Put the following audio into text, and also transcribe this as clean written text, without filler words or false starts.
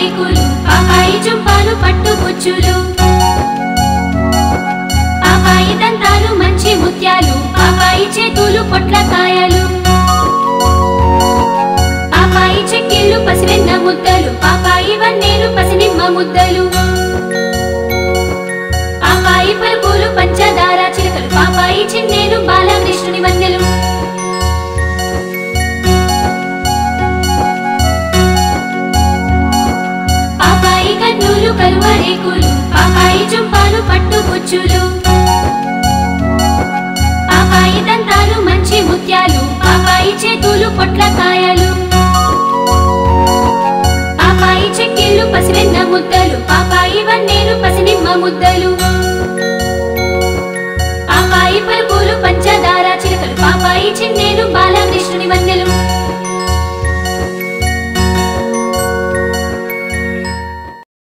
రేకులు పాపాయి జుంపాలు పట్టు గుచ్చులు పాపాయి దంతాలు మంచి ముత్యాలు పాపాయి చేతులు పొట్లకాయలు పాపాయి చెక్కిళ్ళు పసివెన్న ముద్దలు పాపాయి వన్నేలు పసినిమ్మ ముద్దలు పాపాయి పలుకులు పంచదార చిలకలు పాపాయి చిన్నేలు బాలకృష్ణుని వన్నెలు పాపాయి కన్నులు కలువ రేకులు పాపాయి జుంపాలు పట్టు గుచ్చులు పాపాయి దంతాలు మంచి ముత్యాలు పాపాయి చేతులు పొట్లకాయలు పాపాయి చెక్కిళ్ళు పసివెన్న ముద్దలు పాపాయి వన్నేలు పసినిమ్మ ముద్దలు